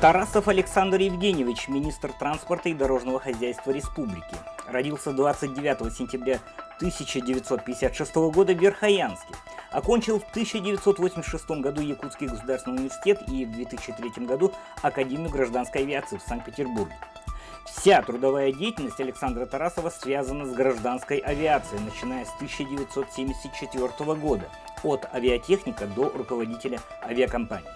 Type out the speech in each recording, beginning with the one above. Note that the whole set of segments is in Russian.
Тарасов Александр Евгеньевич, министр транспорта и дорожного хозяйства республики. Родился 29 сентября 1956 года в Верхоянске. Окончил в 1986 году Якутский государственный университет и в 2003 году Академию гражданской авиации в Санкт-Петербурге. Вся трудовая деятельность Александра Тарасова связана с гражданской авиацией, начиная с 1974 года, от авиатехника до руководителя авиакомпании.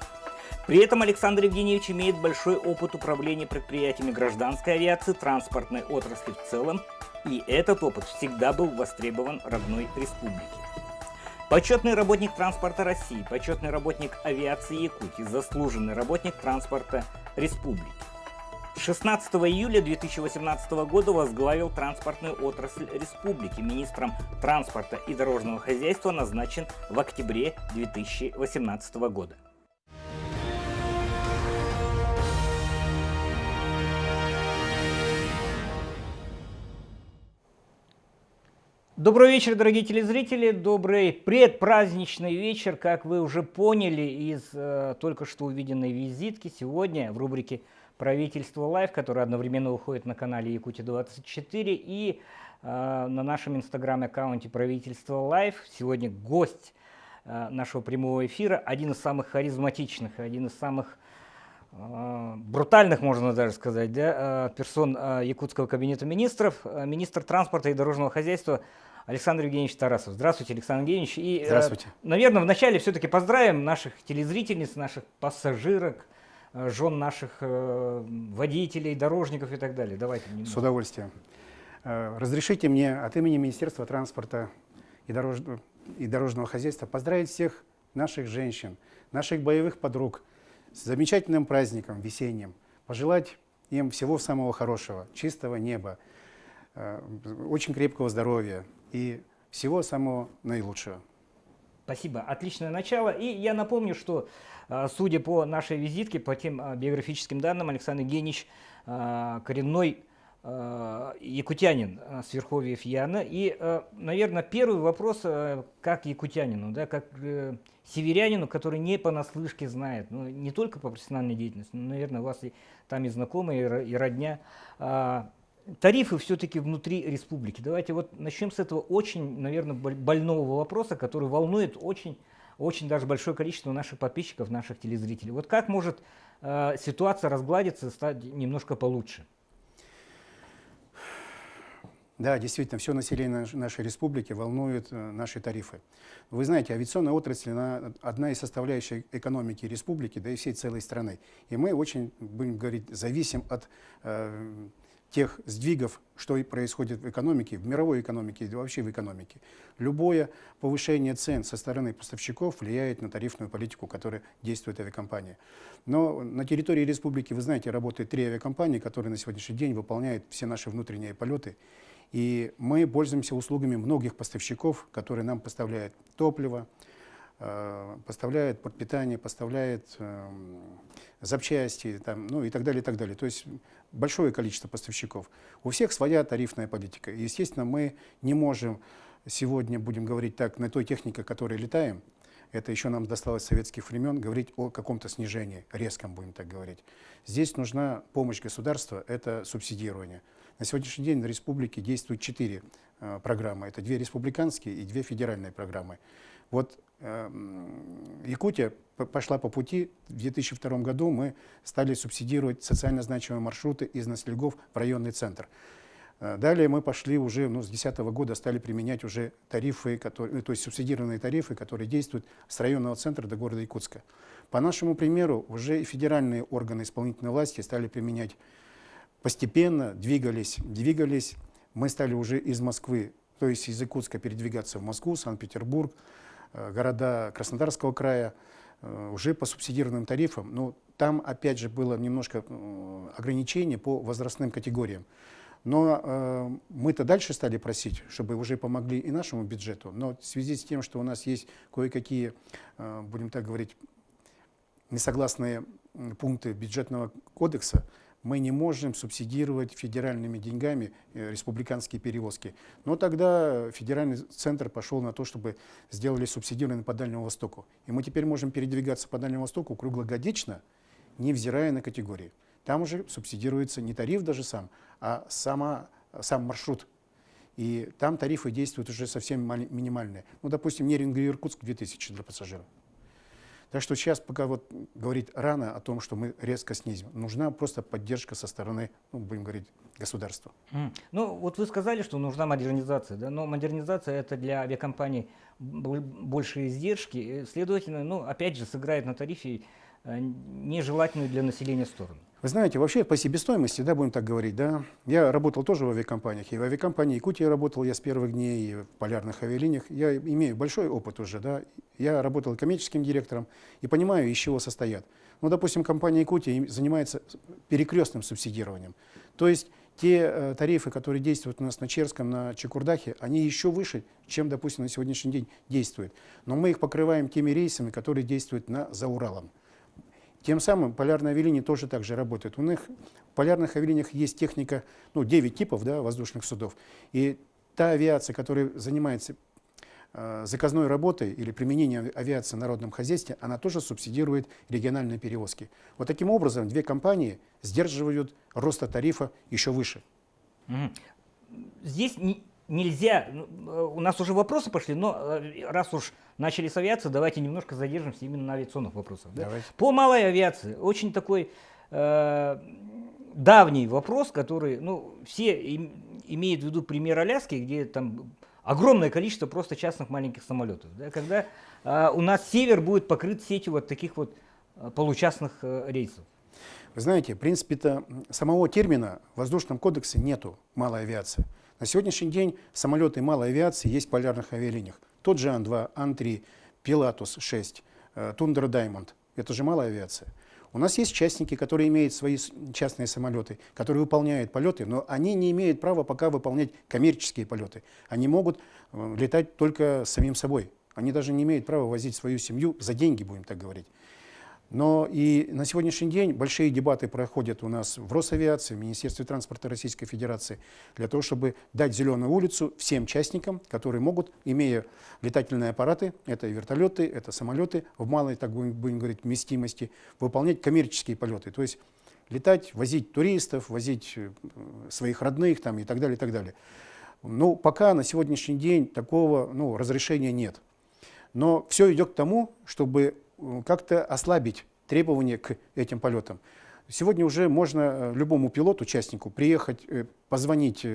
При этом Александр Евгеньевич имеет большой опыт управления предприятиями гражданской авиации, транспортной отрасли в целом, и этот опыт всегда был востребован родной республике. Почетный работник транспорта России, почетный работник авиации Якутии, заслуженный работник транспорта республики. 16 июля 2018 года возглавил транспортную отрасль республики. Министром транспорта и дорожного хозяйства назначен в октябре 2018 года. Добрый вечер, дорогие телезрители, добрый предпраздничный вечер. Как вы уже поняли из только что увиденной визитки, сегодня в рубрике «Правительство Лайв», которая одновременно выходит на канале Якутия-24 и на нашем инстаграм-аккаунте «Правительство Лайв». Сегодня гость нашего прямого эфира, один из самых харизматичных, один из самых брутальных, можно даже сказать, да, персон Якутского кабинета министров, министр транспорта и дорожного хозяйства Александр Евгеньевич Тарасов. Здравствуйте, Александр Евгеньевич. И, здравствуйте. Наверное, вначале все-таки поздравим наших телезрительниц, наших пассажирок, жен наших водителей, дорожников и так далее. Давайте. С удовольствием. Разрешите мне от имени Министерства транспорта и дорожного хозяйства поздравить всех наших женщин, наших боевых подруг с замечательным праздником весенним, пожелать им всего самого хорошего, чистого неба, очень крепкого здоровья и всего самого наилучшего. Спасибо. Отличное начало. И я напомню, что, судя по нашей визитке, по тем биографическим данным, Александр Евгеньевич коренной якутянин с верховьев Яна. И, наверное, первый вопрос, как якутянину, да, как северянину, который не понаслышке знает, ну, не только по профессиональной деятельности, но, наверное, у вас и, там и знакомые, и родня. Тарифы все-таки внутри республики. Давайте вот начнем с этого очень, наверное, больного вопроса, который волнует очень даже большое количество наших подписчиков, наших телезрителей. Вот как может ситуация разгладиться, стать немножко получше? Да, действительно, все население нашей республики волнует наши тарифы. Вы знаете, авиационная отрасль одна из составляющих экономики республики, да и всей целой страны. И мы очень, будем говорить, зависим от тех сдвигов, что и происходит в экономике, в мировой экономике и вообще в экономике. Любое повышение цен со стороны поставщиков влияет на тарифную политику, которая действует авиакомпания. Но на территории республики, вы знаете, работает 3 авиакомпании, которые на сегодняшний день выполняют все наши внутренние полеты. И мы пользуемся услугами многих поставщиков, которые нам поставляют топливо, поставляют питание, поставляют запчасти, там, ну и так далее, и так далее. То есть большое количество поставщиков. У всех своя тарифная политика. И, естественно, мы не можем сегодня, будем говорить так, на той технике, которой летаем, это еще нам досталось с советских времен, говорить о каком-то снижении, резком, будем так говорить. Здесь нужна помощь государства, это субсидирование. На сегодняшний день на республике действует 4 программы. Это 2 республиканские и 2 федеральные программы. Вот Якутия пошла по пути. В 2002 году мы стали субсидировать социально значимые маршруты из Нослегов в районный центр. Далее мы пошли уже, с 2010 года стали применять уже тарифы, которые, то есть субсидированные тарифы, которые действуют с районного центра до города Якутска. По нашему примеру, уже и федеральные органы исполнительной власти стали применять постепенно, двигались. Мы стали уже из Москвы, то есть из Якутска передвигаться в Москву, Санкт-Петербург, города Краснодарского края, уже по субсидированным тарифам. Но там, опять же, было немножко ограничений по возрастным категориям. Но мы-то дальше стали просить, чтобы уже помогли и нашему бюджету. Но в связи с тем, что у нас есть кое-какие, будем так говорить, несогласные пункты бюджетного кодекса, мы не можем субсидировать федеральными деньгами республиканские перевозки. Но тогда федеральный центр пошел на то, чтобы сделали субсидирование по Дальнему Востоку. И мы теперь можем передвигаться по Дальнему Востоку круглогодично, невзирая на категории. Там уже субсидируется не тариф даже сам, а сам маршрут. И там тарифы действуют уже совсем минимальные. Ну, допустим, Неринга-Иркутск 2000 для пассажиров. Так что сейчас пока вот говорить рано о том, что мы резко снизим. Нужна просто поддержка со стороны, ну, будем говорить, государства. Ну, вот вы сказали, что нужна модернизация, да? Но модернизация это для авиакомпаний большие издержки, следовательно, ну, опять же, сыграет на тарифе нежелательную для населения сторону. Вы знаете, вообще по себестоимости, да, будем так говорить, да, я работал тоже в авиакомпаниях, и в авиакомпании Якутии работал я с первых дней, и в полярных авиалиниях, я имею большой опыт уже, да, я работал коммерческим директором и понимаю, из чего состоят. Ну, допустим, компания Якутия занимается перекрестным субсидированием, то есть те тарифы, которые действуют у нас на Черском, на Чекурдахе, они еще выше, чем, допустим, на сегодняшний день действуют, но мы их покрываем теми рейсами, которые действуют за Уралом. Тем самым полярные авиалинии тоже так же работают. У них в полярных авиалиниях есть техника, ну, 9 типов, да, воздушных судов. И та авиация, которая занимается заказной работой или применением авиации в народном хозяйстве, она тоже субсидирует региональные перевозки. Вот таким образом две компании сдерживают роста тарифа еще выше. Здесь нельзя, у нас уже вопросы пошли, но раз уж начали с авиации, давайте немножко задержимся именно на авиационных вопросах. Да? По малой авиации очень такой давний вопрос, который, ну, все имеют в виду пример Аляски, где там огромное количество просто частных маленьких самолетов. Да? Когда у нас север будет покрыт сетью вот таких вот получастных рейсов. Вы знаете, в принципе-то самого термина в воздушном кодексе нету малой авиации. На сегодняшний день самолеты малой авиации есть в полярных авиалиниях. Тот же Ан-2, Ан-3, Пилатус-6, Тундра Даймонд. Это же малая авиация. У нас есть частники, которые имеют свои частные самолеты, которые выполняют полеты, но они не имеют права пока выполнять коммерческие полеты. Они могут летать только самим собой. Они даже не имеют права возить свою семью за деньги, будем так говорить. Но и на сегодняшний день большие дебаты проходят у нас в Росавиации, в Министерстве транспорта Российской Федерации, для того, чтобы дать зеленую улицу всем частникам, которые могут, имея летательные аппараты, это вертолеты, это самолеты, в малой, так будем говорить, вместимости, выполнять коммерческие полеты. То есть летать, возить туристов, возить своих родных там, и так далее, и так далее. Ну, пока на сегодняшний день такого разрешения нет. Но все идет к тому, чтобы как-то ослабить требования к этим полетам. Сегодня уже можно любому пилоту, участнику, приехать, позвонить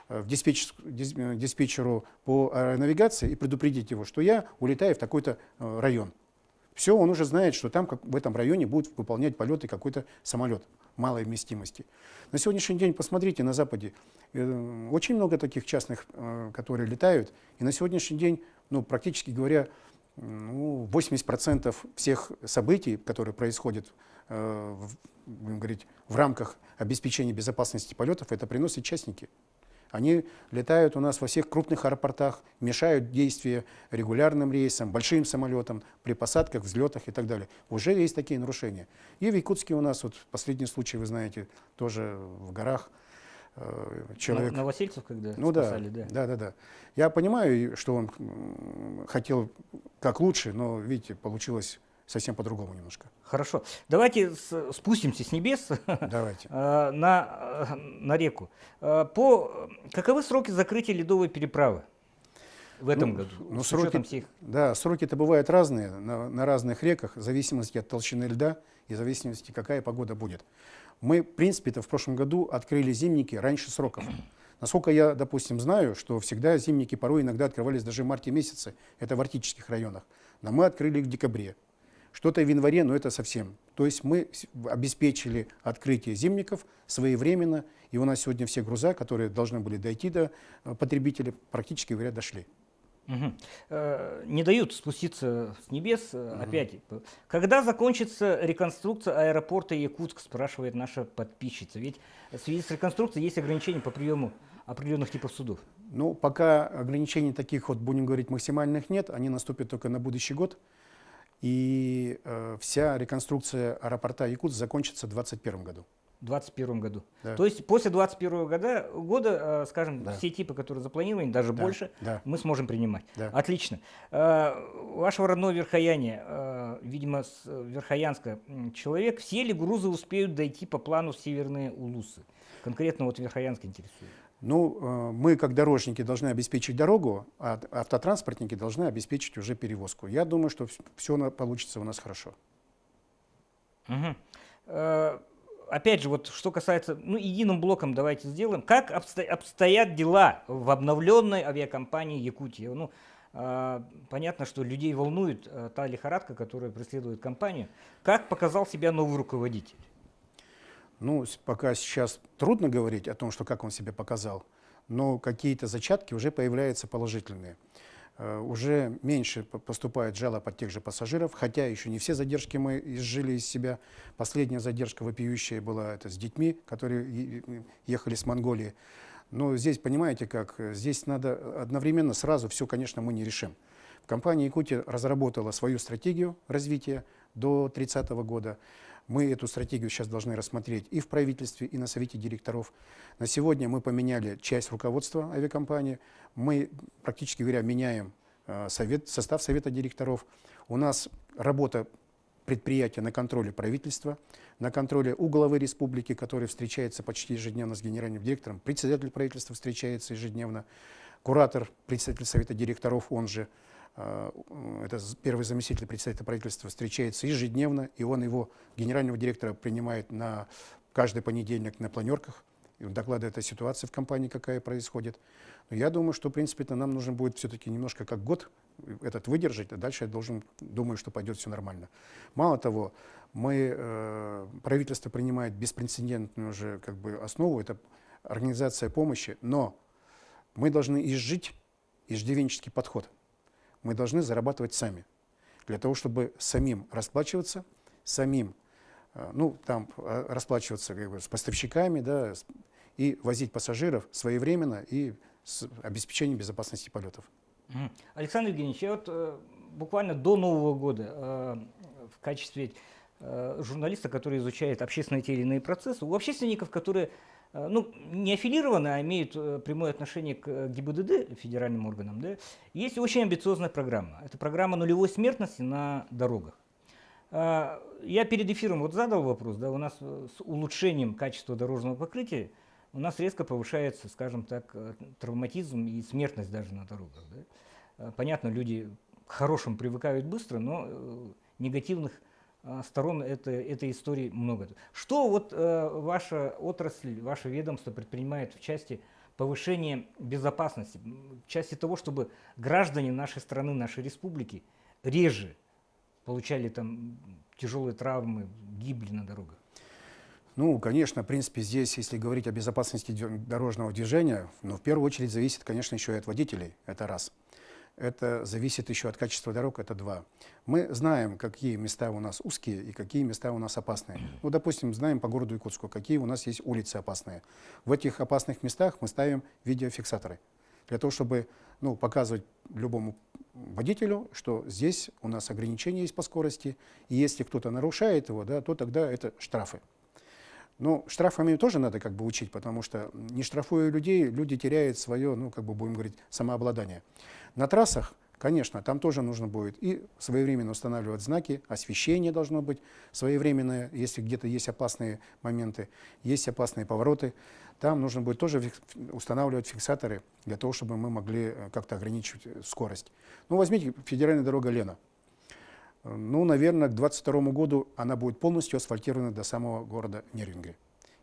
в диспетчеру по аэронавигации и предупредить его, что я улетаю в такой-то район. Все, он уже знает, что там, в этом районе, будет выполнять полеты какой-то самолет малой вместимости. На сегодняшний день, посмотрите, на Западе очень много таких частных, которые летают, и на сегодняшний день, практически говоря, 80% всех событий, которые происходят будем говорить, в рамках обеспечения безопасности полетов, это приносят частники. Они летают у нас во всех крупных аэропортах, мешают действия регулярным рейсам, большим самолетам, при посадках, взлетах и так далее. Уже есть такие нарушения. И в Якутске у нас, вот последний случай, вы знаете, тоже в горах, человек... Новосельцев, когда спасали, да. Я понимаю, что он хотел как лучше, но, видите, получилось совсем по-другому немножко. Хорошо. Давайте спустимся с небес на реку. Каковы сроки закрытия ледовой переправы в этом году? Сроки-то бывают разные на разных реках, в зависимости от толщины льда и в зависимости, какая погода будет. Мы, в принципе-то, в прошлом году открыли зимники раньше сроков. Насколько я, допустим, знаю, что всегда зимники порой иногда открывались даже в марте месяце, это в арктических районах. Но мы открыли их в декабре. Что-то в январе, но это совсем. То есть мы обеспечили открытие зимников своевременно, и у нас сегодня все груза, которые должны были дойти до потребителя, практически, говоря, дошли. Не дают спуститься с небес опять. Когда закончится реконструкция аэропорта Якутск, спрашивает наша подписчица. Ведь в связи с реконструкцией есть ограничения по приему определенных типов судов. Пока ограничений таких, будем говорить, максимальных нет, они наступят только на будущий год. И вся реконструкция аэропорта Якутск закончится в 2021 году. 2021 году. Да. То есть после 2021 года, скажем, Да. все типы, которые запланированы, даже Да, больше, да. мы сможем принимать. Да. Отлично. Вашего родного Верхояне, видимо, с Верхоянска человек, все ли грузы успеют дойти по плану в Северные Улусы? Конкретно вот Верхоянск интересует. Ну, мы, как дорожники, должны обеспечить дорогу, а автотранспортники должны обеспечить уже перевозку. Я думаю, что все получится у нас хорошо. Угу. Опять же, вот что касается, ну, единым блоком давайте сделаем. Как обстоят дела в обновленной авиакомпании Якутия? Ну, понятно, что людей волнует та лихорадка, которая преследует компанию. Как показал себя новый руководитель? Ну, пока сейчас трудно говорить о том, что как он себя показал, но какие-то зачатки уже появляются положительные. Уже меньше поступает жалоб от тех же пассажиров, хотя еще не все задержки мы изжили из себя. Последняя задержка вопиющая была это с детьми, которые ехали с Монголии. Но здесь, понимаете как, здесь надо одновременно сразу все, конечно, мы не решим. Компания «Якутия» разработала свою стратегию развития до 30 года. Мы эту стратегию сейчас должны рассмотреть и в правительстве, и на совете директоров. На сегодня мы поменяли часть руководства авиакомпании. Мы, практически говоря, меняем состав совета директоров. У нас работа предприятия на контроле правительства, на контроле у главы республики, который встречается почти ежедневно с генеральным директором, председатель правительства встречается ежедневно, куратор, председатель совета директоров, он же, это первый заместитель председателя правительства, встречается ежедневно, и он его, генерального директора, принимает на каждый понедельник на планерках, и он докладывает о ситуации в компании, какая происходит. Но я думаю, что, в принципе, нам нужно будет все-таки немножко как год этот выдержать, а дальше я думаю, что пойдет все нормально. Мало того, правительство принимает беспрецедентную уже основу, это организация помощи, но мы должны изжить иждивенческий подход. Мы должны зарабатывать сами, для того, чтобы самим расплачиваться, самим расплачиваться с поставщиками, да, и возить пассажиров своевременно и с обеспечением безопасности полетов. Александр Евгеньевич, я вот буквально до Нового года в качестве журналиста, который изучает общественные те или иные процессы, у общественников, которые не аффилированы, а имеют прямое отношение к ГИБДД, федеральным органам, да, есть очень амбициозная программа. Это программа нулевой смертности на дорогах. Я перед эфиром вот задал вопрос, да, у нас с улучшением качества дорожного покрытия у нас резко повышается, скажем так, травматизм и смертность даже на дорогах. Да. Понятно, люди к хорошему привыкают быстро, но негативных сторон этой истории много. Что вот ваша отрасль, ваше ведомство предпринимает в части повышения безопасности, в части того, чтобы граждане нашей страны, нашей республики реже получали там тяжелые травмы, гибли на дорогах? Ну, конечно, в принципе, здесь, если говорить о безопасности дорожного движения, в первую очередь зависит, конечно, еще и от водителей, это раз. Это зависит еще от качества дорог, это два. Мы знаем, какие места у нас узкие и какие места у нас опасные. Ну, допустим, знаем по городу Якутску, какие у нас есть улицы опасные. В этих опасных местах мы ставим видеофиксаторы, для того, чтобы показывать любому водителю, что здесь у нас ограничения есть по скорости, и если кто-то нарушает его, да, то тогда это штрафы. Но штрафами тоже надо учить, потому что не штрафуя людей, люди теряют свое, будем говорить, самообладание. На трассах, конечно, там тоже нужно будет и своевременно устанавливать знаки, освещение должно быть своевременное, если где-то есть опасные моменты, есть опасные повороты. Там нужно будет тоже устанавливать фиксаторы для того, чтобы мы могли как-то ограничивать скорость. Возьмите федеральная дорога Лена. Наверное, к 2022 году она будет полностью асфальтирована до самого города Нерюнгри.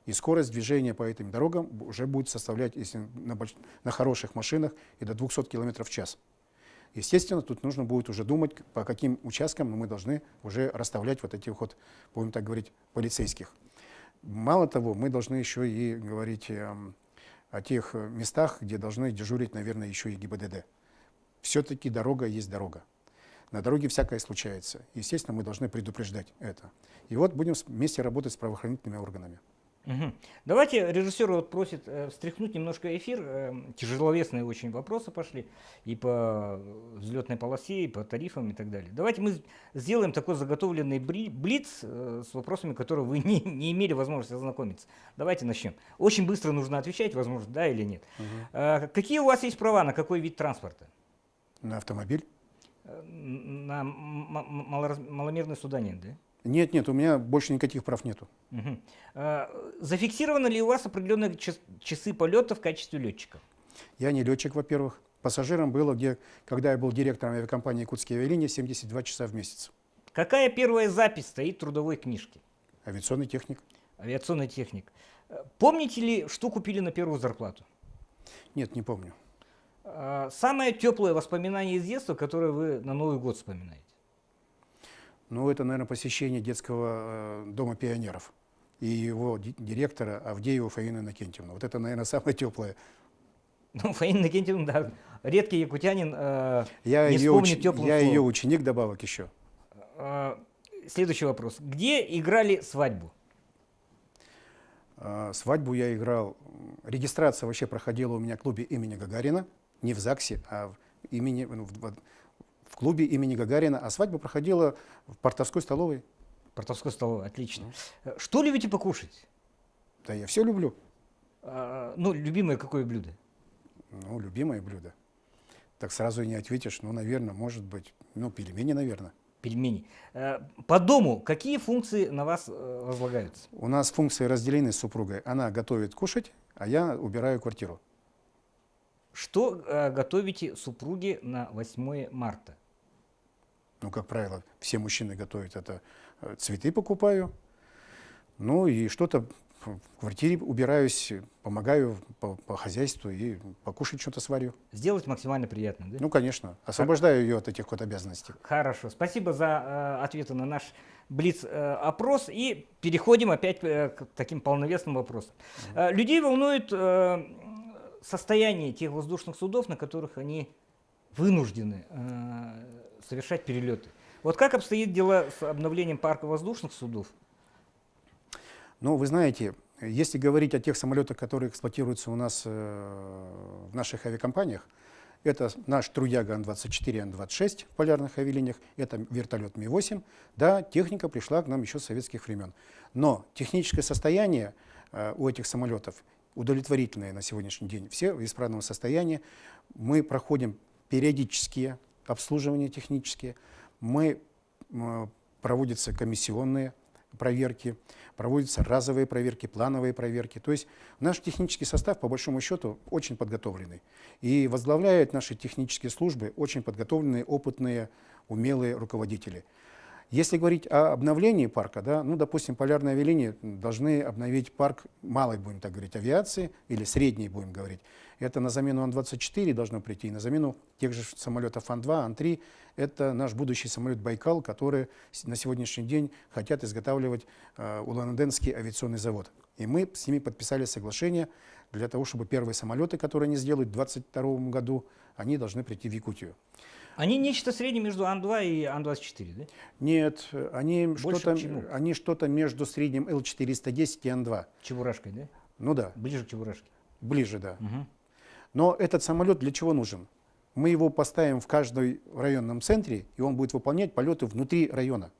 И скорость движения по этим дорогам уже будет составлять, если на хороших машинах, и до 200 км в час. Естественно, тут нужно будет уже думать, по каким участкам мы должны уже расставлять вот этих будем так говорить, полицейских. Мало того, мы должны еще и говорить о тех местах, где должны дежурить, наверное, еще и ГИБДД. Все-таки дорога есть дорога. На дороге всякое случается. Естественно, мы должны предупреждать это. И вот будем вместе работать с правоохранительными органами. Мгм. Давайте режиссер вот просит встряхнуть немножко эфир. Тяжеловесные очень вопросы пошли и по взлетной полосе, и по тарифам и так далее. Давайте мы сделаем такой заготовленный блиц с вопросами, которые вы не имели возможности ознакомиться. Давайте начнем. Очень быстро нужно отвечать, возможно, да или нет. Какие у вас есть права на какой вид транспорта? На автомобиль? На маломерные суда нет, да? Нет, нет, у меня больше никаких прав нету. Мгм. Зафиксированы ли у вас определенные часы полета в качестве летчика? Я не летчик, во-первых. Пассажиром было, когда я был директором авиакомпании «Якутские авиалинии», 72 часа в месяц. Какая первая запись стоит в трудовой книжке? Авиационный техник? Авиационный техник. Помните ли, что купили на первую зарплату? Нет, не помню. Самое теплое воспоминание из детства, которое вы на Новый год вспоминаете? Ну, это, наверное, посещение детского дома пионеров и его директора Авдеева Фаины Иннокентьевны. Вот это, наверное, самое теплое. Ну, Фаина Иннокентьевна, да, редкий якутянин Я не ее, вспомнит теплым я ее словом. ученик, добавок еще. Следующий вопрос. Где играли свадьбу? Свадьбу я играл. Регистрация вообще проходила у меня в клубе имени Гагарина. Не в ЗАГСе, а в клубе имени Гагарина. А свадьба проходила в Портовской столовой. Портовской столовой, отлично. Что любите покушать? Да, я все люблю. Ну, любимое какое блюдо? Ну, любимое блюдо. Так сразу и не ответишь. Ну, наверное, может быть. Ну, пельмени, наверное. Пельмени. По дому какие функции на вас возлагаются? У нас функции разделены с супругой. Она готовит кушать, а я убираю квартиру. Что готовите супруге на 8 марта? Ну, как правило, все мужчины готовят это. Цветы покупаю. Ну, и что-то в квартире убираюсь, помогаю по хозяйству и покушать что-то сварю. Сделать максимально приятно, да? Ну, конечно. Освобождаю ее от этих вот обязанностей. Хорошо. Спасибо за ответы на наш блиц-опрос. И переходим опять к таким полновесным вопросам. Людей волнует состояние тех воздушных судов, на которых они вынуждены совершать перелеты. Вот как обстоит дело с обновлением парка воздушных судов? Ну, вы знаете, если говорить о тех самолетах, которые эксплуатируются у нас в наших авиакомпаниях, это наш Трудяга Ан-24, Ан-26 в полярных авиалиниях, это вертолет Ми-8. Да, техника пришла к нам еще с советских времен. Но техническое состояние у этих самолетов удовлетворительное на сегодняшний день. Все в исправном состоянии. Мы проходим периодические обслуживания технические. Проводятся комиссионные проверки, проводятся разовые проверки, плановые проверки. То есть наш технический состав, по большому счету, очень подготовленный. И возглавляют наши технические службы очень подготовленные, опытные, умелые руководители. Если говорить о обновлении парка, да, ну, допустим, полярные авиалинии должны обновить парк малой, будем так говорить, авиации, или средней, будем говорить. Это на замену Ан-24 должно прийти, на замену тех же самолетов Ан-2, Ан-3. Это наш будущий самолет «Байкал», который на сегодняшний день хотят изготавливать Улан-Удэнский авиационный завод. И мы с ними подписали соглашение для того, чтобы первые самолеты, которые они сделают в 2022 году, они должны прийти в Якутию. Они нечто среднее между Ан-2 и Ан-24, да? Нет, они что-то между средним Л-410 и Ан-2. Чебурашкой, да? Ну да. Ближе к Чебурашке. Ближе, да. Угу. Но этот самолет для чего нужен? Мы его поставим в каждом районном центре, и он будет выполнять полеты внутри района,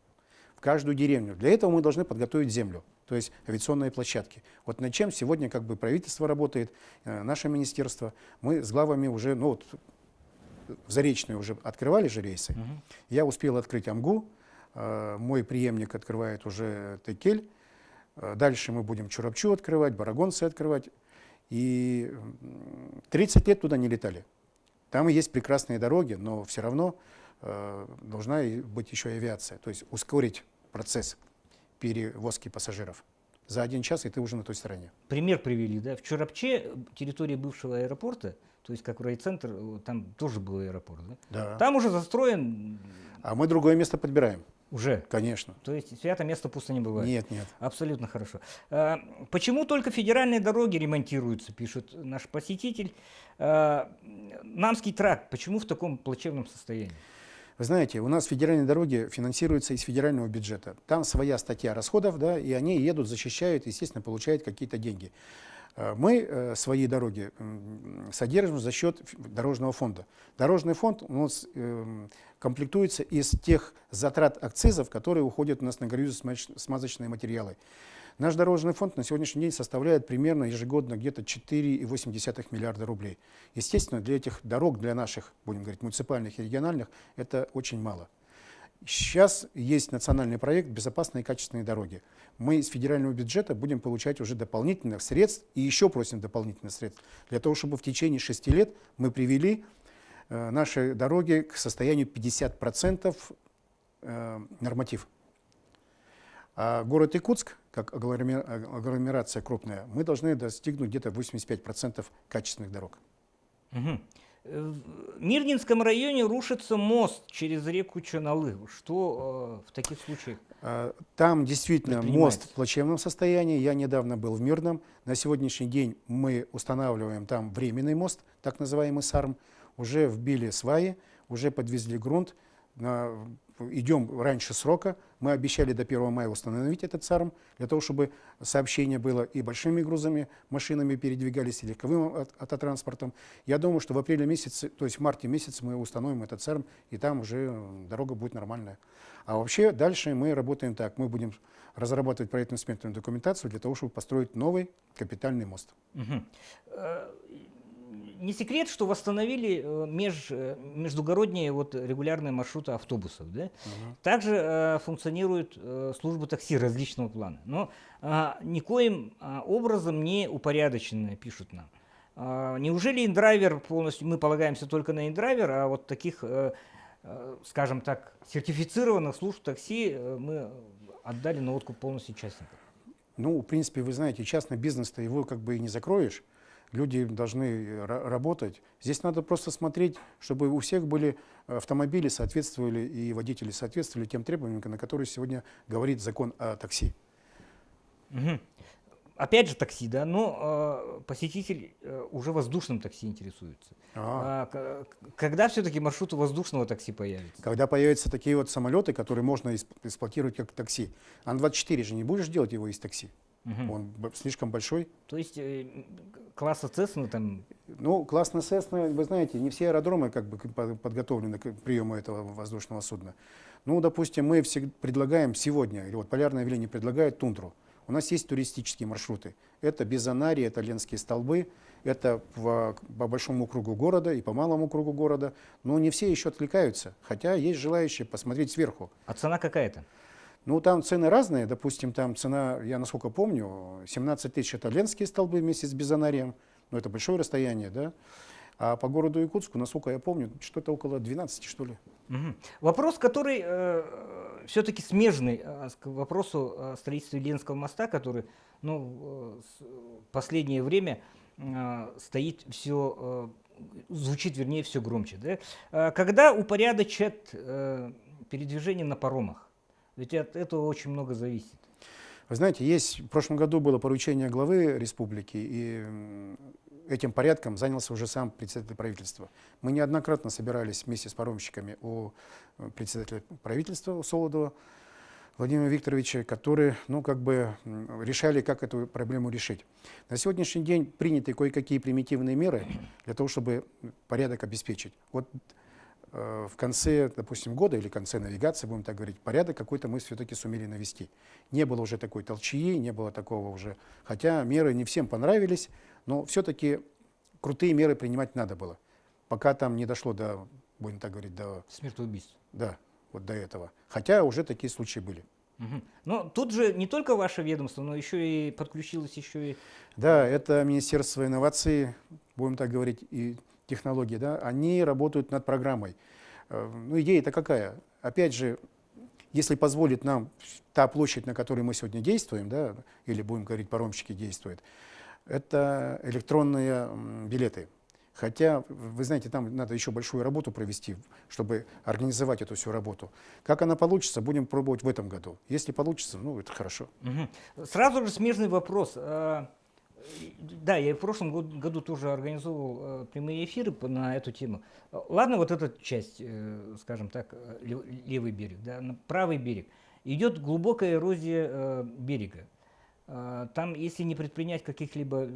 в каждую деревню. Для этого мы должны подготовить землю, то есть авиационные площадки. Вот над чем сегодня как бы правительство работает, наше министерство. Мы с главами уже, ну вот, в Заречную уже открывали же рейсы. Я успел открыть Амгу, мой преемник открывает уже Текель. Дальше мы будем Чурапчу открывать, Барагонцы открывать. И 30 лет туда не летали. Там и есть прекрасные дороги, но все равно должна быть еще и авиация. То есть ускорить процесс перевозки пассажиров. За 1 час, и ты уже на той стороне. Пример привели, да? В Чурапче, территория бывшего аэропорта, то есть как райцентр, там тоже был аэропорт, да? Да. Там уже застроен... А мы другое место подбираем. Уже? Конечно. То есть свято место пусто не бывает? Нет, нет. Абсолютно хорошо. Почему только федеральные дороги ремонтируются, пишет наш посетитель. Намский тракт, почему в таком плачевном состоянии? Вы знаете, у нас федеральные дороги финансируются из федерального бюджета. Там своя статья расходов, да, и они едут, защищают, естественно, получают какие-то деньги. Мы свои дороги содержим за счет дорожного фонда. Дорожный фонд у нас комплектуется из тех затрат акцизов, которые уходят у нас на горюче-смазочные материалы. Наш дорожный фонд на сегодняшний день составляет примерно ежегодно где-то 4,8 миллиарда рублей. Естественно, для этих дорог, для наших, будем говорить, муниципальных и региональных, это очень мало. Сейчас есть национальный проект «Безопасные и качественные дороги». Мы из федерального бюджета будем получать уже дополнительных средств и еще просим дополнительных средств для того, чтобы в течение 6 лет мы привели наши дороги к состоянию 50% норматив. А город Якутск, как агломерация крупная, мы должны достигнуть где-то 85% качественных дорог. Угу. В Мирнинском районе рушится мост через реку Чоналы. Что в таких случаях? Там действительно мост в плачевном состоянии. Я недавно был в Мирном. На сегодняшний день мы устанавливаем там временный мост, так называемый САРМ. Уже вбили сваи, уже подвезли грунт. Идем раньше срока. Мы обещали до 1 мая установить этот САРМ, для того, чтобы сообщение было и большими грузами, машинами передвигались, и легковым автотранспортом. Я думаю, что в апреле месяце, то есть в марте месяце мы установим этот САРМ, и там уже дорога будет нормальная. А вообще дальше мы работаем так. Мы будем разрабатывать проектно-сметную документацию для того, чтобы построить новый капитальный мост. Не секрет, что восстановили междугородние регулярные маршруты автобусов. Да? Также функционируют службы такси различного плана. Но никоим образом не упорядоченные, пишут нам. Неужели индрайвер полностью, мы полагаемся только на индрайвер, а вот таких, скажем так, сертифицированных служб такси мы отдали на откуп полностью частникам? Ну, в принципе, вы знаете, частный бизнес-то его как бы и не закроешь. Люди должны работать. Здесь надо просто смотреть, чтобы у всех были автомобили, соответствовали и водители соответствовали тем требованиям, на которые сегодня говорит закон о такси. Угу. Опять же такси, да, но посетитель уже воздушным такси интересуется. Когда все-таки маршруты воздушного такси появятся? Когда появятся такие вот самолеты, которые можно эксплуатировать как такси. Ан-24 же не будешь делать его из такси. Он слишком большой. То есть класса Cessna там... Ну, класс Cessna, вы знаете, не все аэродромы как бы подготовлены к приему этого воздушного судна. Ну, допустим, мы предлагаем сегодня, или вот Полярное авиалинии предлагает Тундру. У нас есть туристические маршруты. Это Безанарий, это Ленские столбы, это по большому кругу города и по малому кругу города. Но не все еще откликаются, хотя есть желающие посмотреть сверху. А цена какая-то? Ну, там цены разные. Допустим, там цена, я насколько помню, 17 тысяч это Ленские столбы вместе с Безанарием. Но это большое расстояние, да? А по городу Якутску, насколько я помню, что-то около 12, что ли. Вопрос, который все-таки смежный к вопросу строительства Ленского моста, который в последнее время стоит все, звучит, вернее, все громче. Да? Когда упорядочат передвижение на паромах? Ведь от этого очень много зависит. Вы знаете, в прошлом году было поручение главы республики, и этим порядком занялся уже сам председатель правительства. Мы неоднократно собирались вместе с паромщиками у председателя правительства, у Солодова Владимира Викторовича, которые решали, как эту проблему решить. На сегодняшний день приняты кое-какие примитивные меры для того, чтобы порядок обеспечить. Вот в конце, допустим, года или в конце навигации, будем так говорить, порядок какой-то мы все-таки сумели навести. Не было уже такой толчии, не было такого уже, хотя меры не всем понравились, но все-таки крутые меры принимать надо было, пока там не дошло до, будем так говорить, до смертоубийств. Да, вот до этого. Хотя уже такие случаи были. Но тут же не только ваше ведомство, но еще и подключилось еще и... Да, это Министерство инноваций, будем так говорить, и технологии, да, они работают над программой. Ну, идея-то какая? Опять же, если позволит нам та площадь, на которой мы сегодня действуем, да, или будем говорить, паромщики действуют, это электронные билеты. Хотя, вы знаете, там надо еще большую работу провести, чтобы организовать эту всю работу. Как она получится, будем пробовать в этом году. Если получится, ну, это хорошо. Сразу же смежный вопрос. Да, я в прошлом году тоже организовывал прямые эфиры на эту тему. Ладно, вот эта часть, скажем так, левый берег, да, на правый берег. Идет глубокая эрозия берега. Там, если не предпринять каких-либо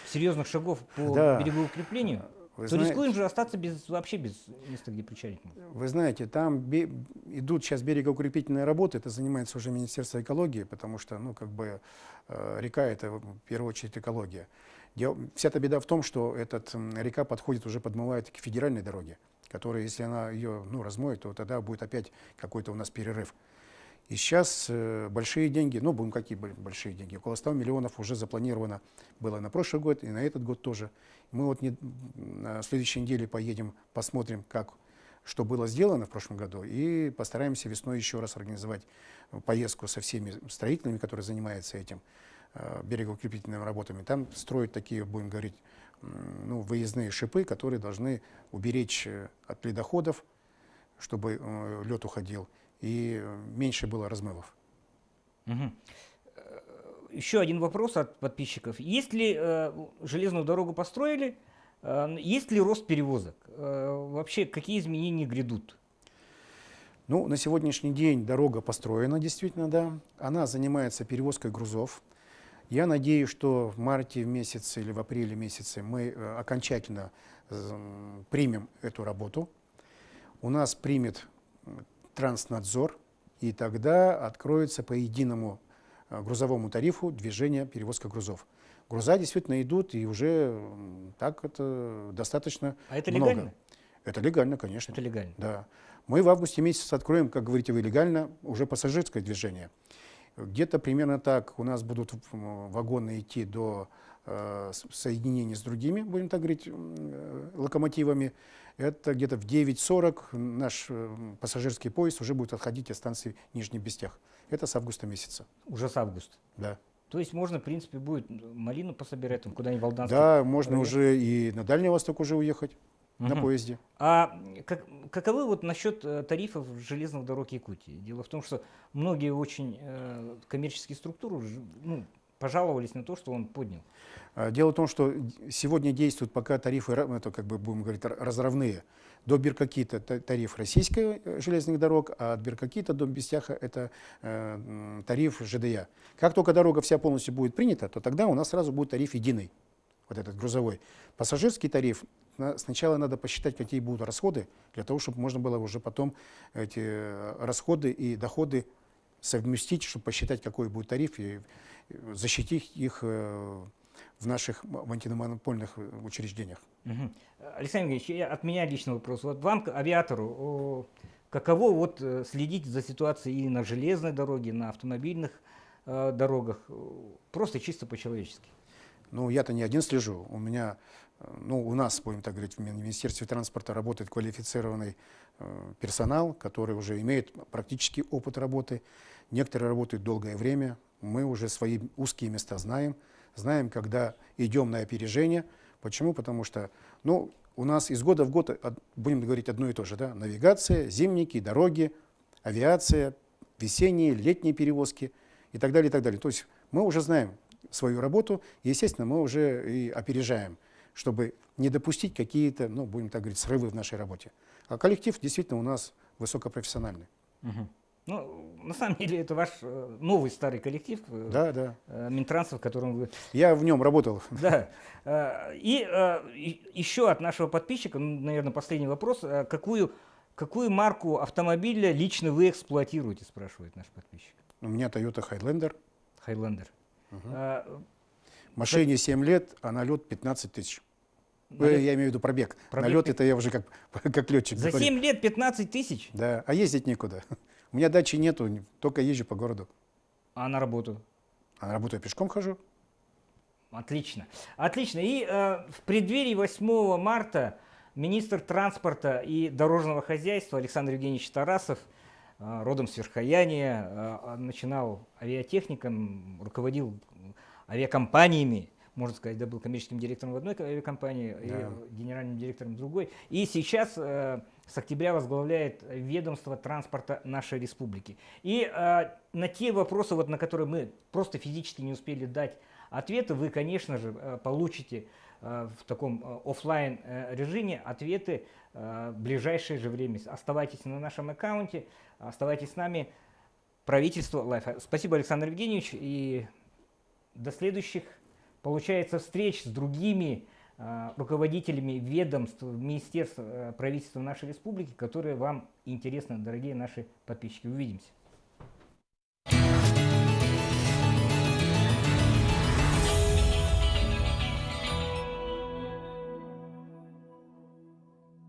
серьезных шагов по Да, берегоукреплению, вы то рискуем знаете, же остаться вообще без места, где причалить можно. вы знаете, там идут сейчас берегоукрепительные работы, это занимается уже Министерство экологии, потому что, ну, как бы, река — это в первую очередь экология. Вся-то беда в том, что река подходит, уже подмывает к федеральной дороге, которая, если она ее, ну, размоет, то тогда будет опять какой-то у нас перерыв. И сейчас большие деньги, ну, будем какие большие деньги, около 100 миллионов уже запланировано было на прошлый год и на этот год тоже. Мы вот на следующей неделе поедем, посмотрим, что было сделано в прошлом году, и постараемся весной еще раз организовать поездку со всеми строителями, которые занимаются этим, берегоукрепительными работами. Там строят такие, будем говорить, ну, выездные шипы, которые должны уберечь от ледоходов, чтобы лед уходил, и меньше было размывов. Мгм. Еще один вопрос от подписчиков. Если железную дорогу построили, есть ли рост перевозок? Вообще, какие изменения грядут? Ну, на сегодняшний день дорога построена, действительно, да. Она занимается перевозкой грузов. Я надеюсь, что в марте месяце или в апреле месяце мы окончательно примем эту работу. У нас примет Транснадзор, и тогда откроется по единому грузовому тарифу движение, перевозка грузов. Груза действительно идут, и уже так это достаточно А это много. легально? Это легально, конечно. Это легально. Да. Мы в августе месяце откроем, как говорите вы, легально уже пассажирское движение. Где-то примерно так у нас будут вагоны идти до соединения с другими, будем так говорить, локомотивами. Это где-то в 9:40 наш пассажирский поезд уже будет отходить от станции Нижний Бестях. Это с августа месяца. Уже с августа. Да. То есть можно, в принципе, будет малину пособирать, там куда-нибудь в Алданский. Да, можно район. уже и на Дальний Восток уже уехать на Мгм. поезде. А каковы вот насчет тарифов железных дорог Якутии? Дело в том, что многие очень коммерческие структуры ну, пожаловались на то, что он поднял. Дело в том, что сегодня действуют пока тарифы, это, как бы, будем говорить, разрывные. До Биркокита тариф российской железных дорог, а от Биркокита до Бестяха это тариф ЖДЯ. Как только дорога вся полностью будет принята, то тогда у нас сразу будет тариф единый, вот этот грузовой. Пассажирский тариф, сначала надо посчитать, какие будут расходы, для того, чтобы можно было уже потом эти расходы и доходы совместить, чтобы посчитать, какой будет тариф, и защитить их в наших антимонопольных учреждениях. Угу. Александр Евгеньевич, от меня личный вопрос. Вот вам, авиатору, каково вот следить за ситуацией и на железной дороге, на автомобильных дорогах, просто чисто по-человечески? Ну, я-то не один слежу. У меня, ну, у нас, будем так говорить, в Министерстве транспорта работает квалифицированный персонал, который уже имеет практический опыт работы. Некоторые работают долгое время. Мы уже свои узкие места знаем, когда идем на опережение. Почему? Потому что, ну, у нас из года в год, будем говорить, одно и то же, да? Навигация, зимники, дороги, авиация, весенние, летние перевозки и так далее, и так далее. То есть мы уже знаем свою работу, и, естественно, мы уже и опережаем, чтобы не допустить какие-то, ну, будем так говорить, срывы в нашей работе. А коллектив действительно у нас высокопрофессиональный. Угу. Ну, на самом деле, это ваш новый старый коллектив, Да, да. Минтранса, в котором вы... Я в нем работал. Да. И еще от нашего подписчика, наверное, последний вопрос. Какую марку автомобиля лично вы эксплуатируете, спрашивает наш подписчик. У меня Toyota Highlander. Highlander. Машине 7 лет, а налет 15 тысяч. Я имею в виду пробег. Налет это я уже как летчик. За говорю. 7 лет 15 тысяч? Да, а ездить некуда. У меня дачи нету, только езжу по городу. А на работу? А на работу я пешком хожу. Отлично. Отлично. И в преддверии 8 марта министр транспорта и дорожного хозяйства Александр Евгеньевич Тарасов, родом с Верхояния, начинал авиатехником, руководил авиакомпаниями, можно сказать, да, был коммерческим директором в одной авиакомпании, и генеральным директором в другой. И сейчас с октября возглавляет ведомство транспорта нашей республики. И на те вопросы, вот, на которые мы просто физически не успели дать Ответы вы, конечно же, получите в таком офлайн режиме, ответы в ближайшее же время. Оставайтесь на нашем аккаунте, оставайтесь с нами. Правительство Лайф. Спасибо, Александр Евгеньевич, и до следующих, получается, встреч с другими руководителями ведомств, министерств, правительства нашей республики, которые вам интересны, дорогие наши подписчики. Увидимся.